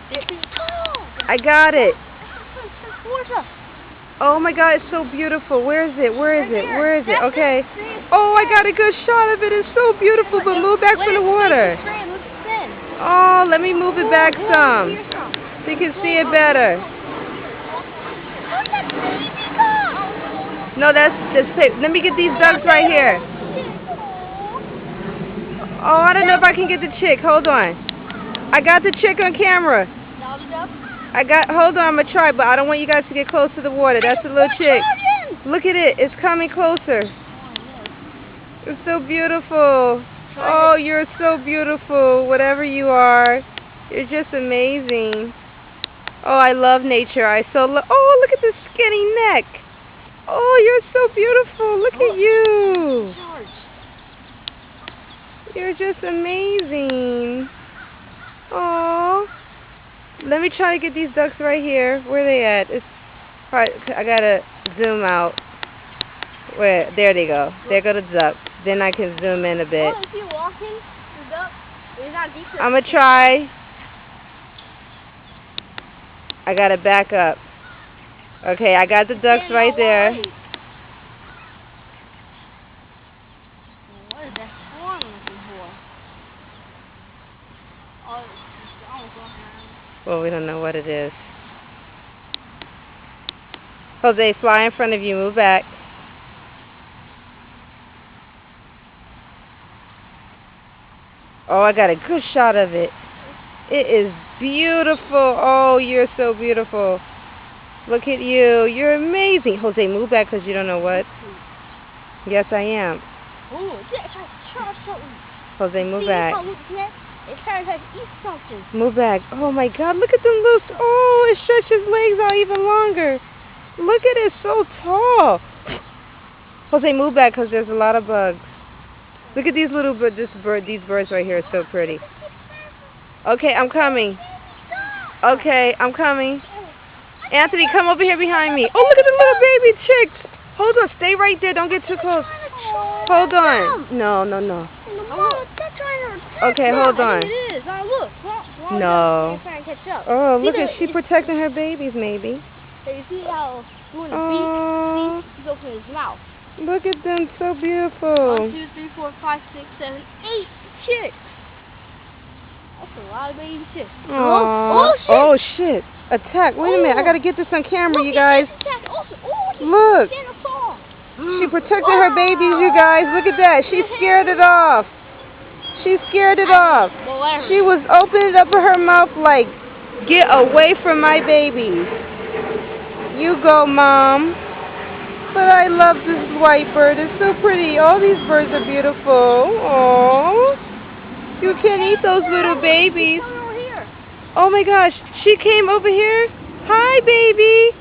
I got it. Oh my God, it's so beautiful. Where is it? Where is it? Where is it? Okay. Oh, I got a good shot of it. It's so beautiful, but move back from the water. Oh, let me move it back some so you can see it better. No, that's just it. Let me get these ducks right here. Oh, I don't know if I can get the chick. Hold on. I got the chick on camera. Hold on, I'm gonna try, but I don't want you guys to get close to the water. That's the little chick. Look at it, it's coming closer. It's so beautiful. Oh, you're so beautiful, whatever you are. You're just amazing. Oh, I love nature. Oh, look at the skinny neck. Oh, you're so beautiful. Look at you. You're just amazing. Oh. Let me try to get these ducks right here. Where are they at? I gotta zoom out. Where? There they go. There go the ducks. Then I can zoom in a bit. Oh, is he walking? The duck? I'm gonna try. I gotta back up. Okay, I got the ducks right there. What is that swarm looking for? Oh, it's almost walking around. Well, we don't know what it is. Jose, fly in front of you. Move back. Oh, I got a good shot of it. It is beautiful. Oh, you're so beautiful. Look at you. You're amazing. Jose, move back because you don't know what. Yes, I am. Jose, move back. It's trying to eat something. Move back. Oh my God, look at them loose. Oh, it stretched his legs out even longer. Look at it, so tall. Jose, move back because there's a lot of bugs. Look at these little birds. These birds right here are so pretty. Okay, I'm coming. Okay, I'm coming. Anthony, come over here behind me. Oh, look at the little baby chicks. Hold on, stay right there. Don't get too close. Hold on. No. Okay, hold on. No. Oh, look at she protecting her babies, maybe. So you see how doing the beak? See, he's opening his mouth. Look at them, so beautiful. 1, 2, 3, 4, 5, 6, 7, 8 chicks. That's a lot of baby chicks. Oh shit! Attack! Wait a minute, I gotta get this on camera, you guys. Look. She protected her babies, you guys. Look at that. She scared it off. She scared it off. She was opening up her mouth like, get away from my babies. You go, Mom. But I love this white bird. It's so pretty. All these birds are beautiful. Oh, you can't eat those little babies. Oh my gosh, she came over here. Hi, baby.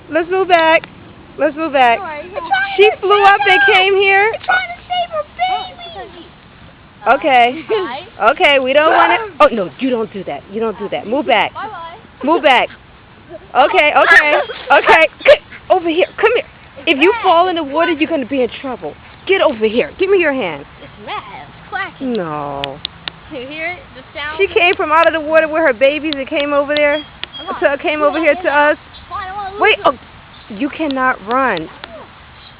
Let's move back. Let's move back. She flew up and came here. Trying to save her baby. Okay. Okay, we don't want to. Oh, no, you don't do that. You don't do that. Move back. Move back. Okay. Over here. Come here. If you fall in the water, you're going to be in trouble. Get over here. Give me your hand. It's mad. It's quacking. No. You hear it? The sound? She came from out of the water with her babies and came over there. Came over here to us. Wait. Oh, you cannot run.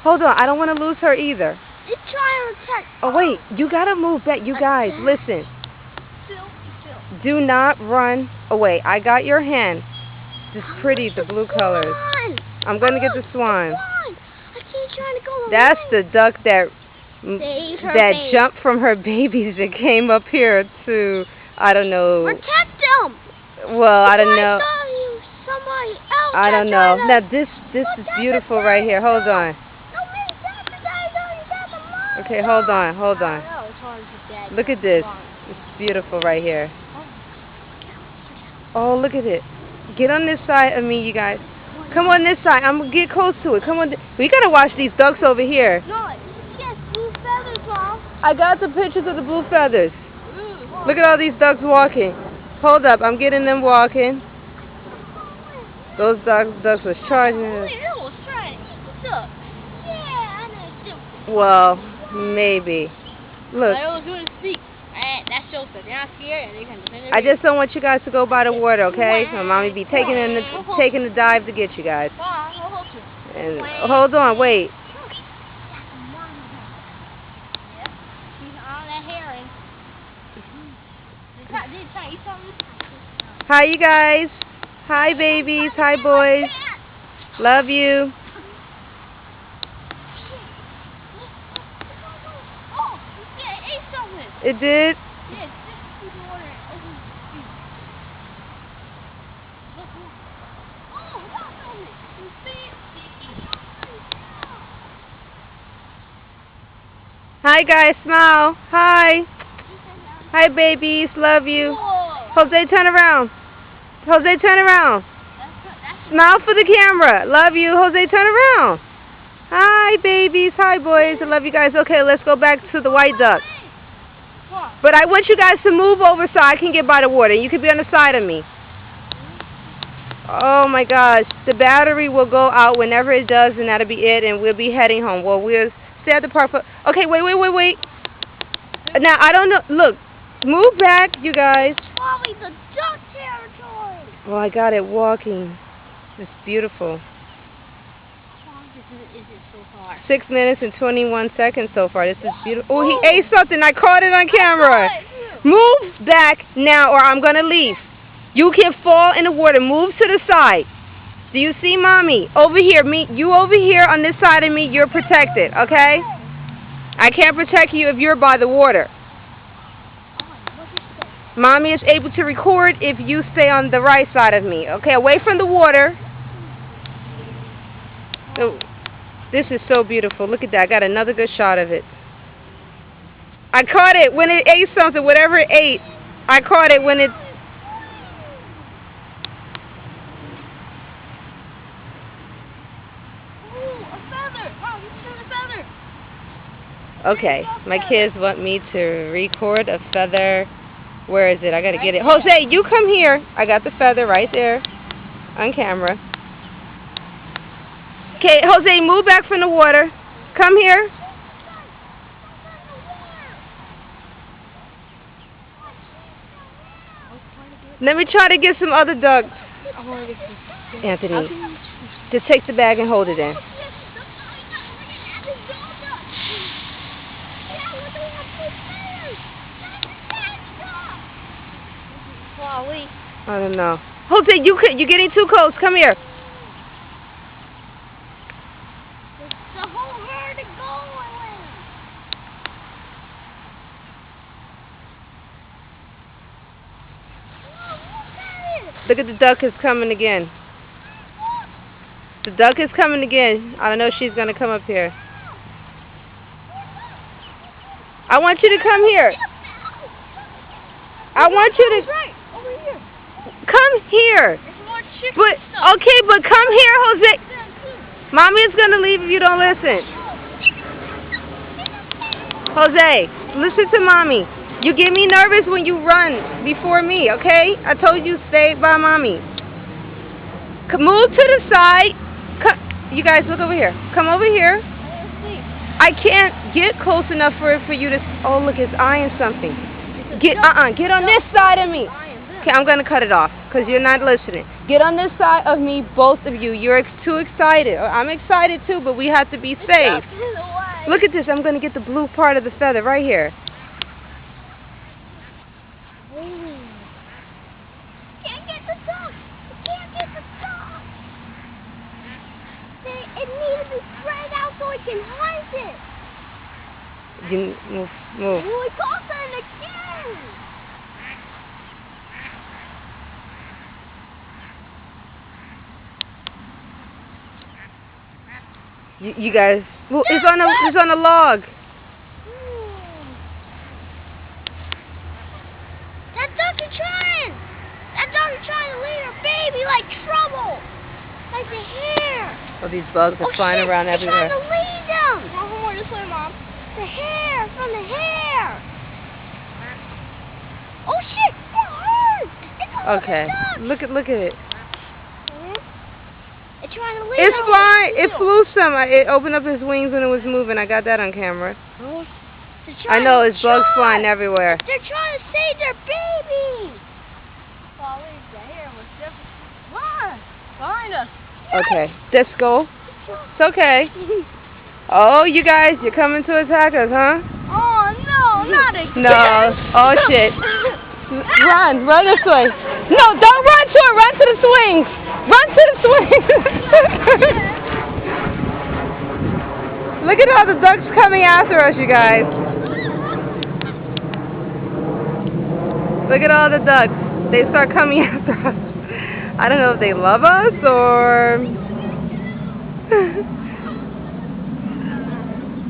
Hold on. I don't want to lose her either. It's trying to attack. Oh, wait. You got to move back. You guys, listen. Do not run away. I got your hand. It's pretty, the blue colors. I'm going to get the swan. That's the duck that jumped from her babies and came up here to, I don't know. Protect them. Well, I don't know. Somebody else. I don't know. Now this is beautiful right here. Hold on. Okay, hold on. Look at this. It's beautiful right here. Oh, look at it. Get on this side of me, you guys. Come on this side. I'm going to get close to it. Come on. We got to watch these ducks over here. No, yes, blue feathers, Mom. I got the pictures of the blue feathers. Look at all these ducks walking. Hold up. I'm getting them walking. Those ducks was charging us. Well, maybe. Look. Alright, that shows that they're not scared and they can defend their I just don't want you guys to go by the water, okay? My mommy be taking the dive to get you guys. And hold on, wait. Hi, you guys. Hi, babies. Hi, boys. Love you. It did? Hi, guys. Smile. Hi. Hi, babies. Love you. Jose, turn around. Jose, turn around. Smile for the camera. Love you. Jose, turn around. Hi, babies. Hi, boys. I love you guys. Okay, let's go back to the white duck. But I want you guys to move over so I can get by the water. You can be on the side of me. Oh, my gosh. The battery will go out whenever it does, and that'll be it, and we'll be heading home. Well, we'll stay at the park for... Okay, wait. Now, I don't know... Look. Move back, you guys. Mommy, the duck territory. Oh, I got it walking. It's beautiful. How long is it so far? 6 minutes and 21 seconds so far. This is beautiful. Oh, he ate something. I caught it on camera. Move back now or I'm going to leave. You can fall in the water. Move to the side. Do you see Mommy? Over here. You over here on this side of me. You're protected, okay? I can't protect you if you're by the water. Mommy is able to record if you stay on the right side of me. Okay, away from the water. Oh, this is so beautiful. Look at that. I got another good shot of it. I caught it when it ate something. Whatever it ate, I caught it when it... Ooh, a feather. Mom, you see a feather. Okay, my kids want me to record a feather. Where is it? I gotta get it. Jose, you come here. I got the feather right there on camera. Okay, Jose, move back from the water. Come here. Let me try to get some other ducks. Anthony, just take the bag and hold it in. I don't know. Jose, you're getting too close. Come here. The whole herd is going. Look at the duck is coming again. The duck is coming again. I don't know if she's going to come up here. I want you to come here. I want you to... Come here. But okay, but come here, Jose. Mommy is gonna leave if you don't listen. Jose, listen to Mommy. You get me nervous when you run before me, okay? I told you stay by Mommy. Move to the side. You guys look over here. Come over here. I can't get close enough for you to... Oh, look, it's eyeing something. Get on this side of me. Okay, I'm going to cut it off because you're not listening. Get on this side of me, both of you. You're too excited. I'm excited too, but we have to be safe. Look at this. I'm going to get the blue part of the feather right here. Can't get the duck. Can't get the duck. It needs to be spread out so it can hunt it. You move. We caught her again. You guys, well, it's on a log. That duck is trying. That duck is trying to lead her baby like trouble. Like the hair. Oh, these bugs are flying around everywhere. It's trying to lead them. Come more this way, Mom. The hair, from the hair. Oh shit! It hurt. It's okay. Look at it. It's trying to lead. It's flying. It flew some. It opened up its wings when it was moving. I got that on camera. I know, it's bugs flying everywhere. They're trying to save their baby. Oh, here was different. What? Behind us. Okay, Disco. It's okay. Oh, you guys, you're coming to attack us, huh? Oh, no, not again. No. Oh, shit. Run this way. No, don't run to it. Run to the swings. Run to the swings. Look at all the ducks coming after us, you guys. Look at all the ducks. They start coming after us. I don't know if they love us or...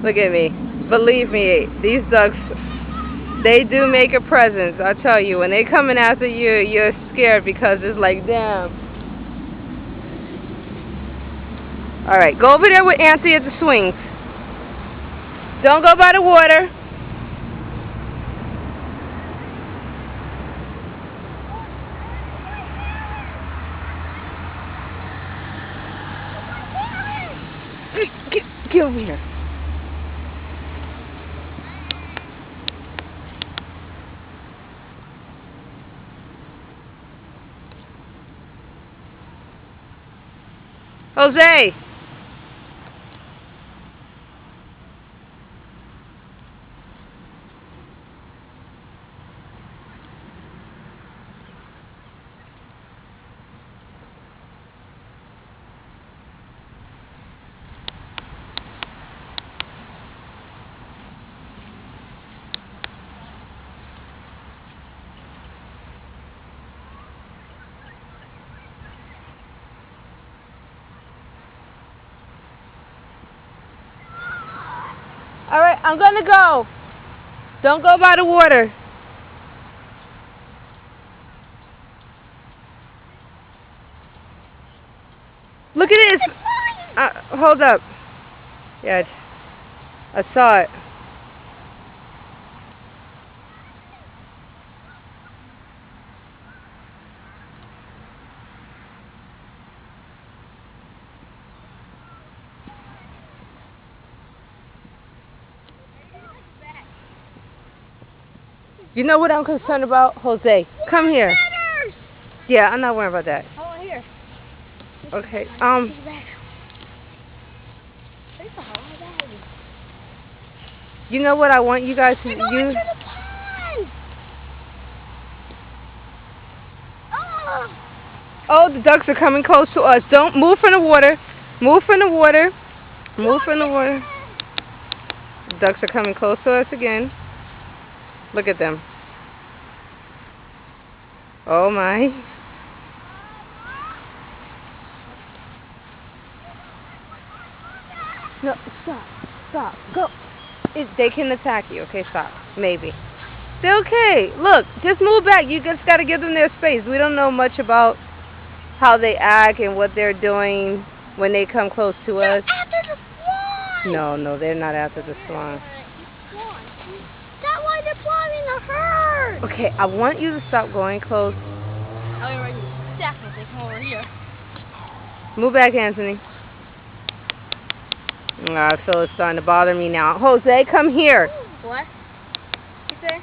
Look at me. Believe me, these ducks, they do make a presence. I tell you, when they coming after you, you're scared because it's like, damn. Alright, go over there with Anthony at the swings. Don't go by the water. Get over here. Jose. All right, I'm gonna go. Don't go by the water. Look at this. Hold up. Yeah, I saw it. You know what I'm concerned about? Jose, come here. Yeah, I'm not worried about that. Oh, here. Okay, you know what I want you guys to use? Oh, the ducks are coming close to us. Don't move from the water. Move from the water. Move from the water. The ducks are coming close to us again. Look at them. Oh my. No, stop, go. They can attack you. Okay, stop. Maybe. They're okay. Look, just move back. You just got to give them their space. We don't know much about how they act and what they're doing when they come close to us. After the swan. No, they're not after the swan. That's why they're planning the herd. Okay, I want you to stop going close. Oh, you're right. They come over here. Move back, Anthony. I feel it's starting to bother me now. Jose, come here. What? You say?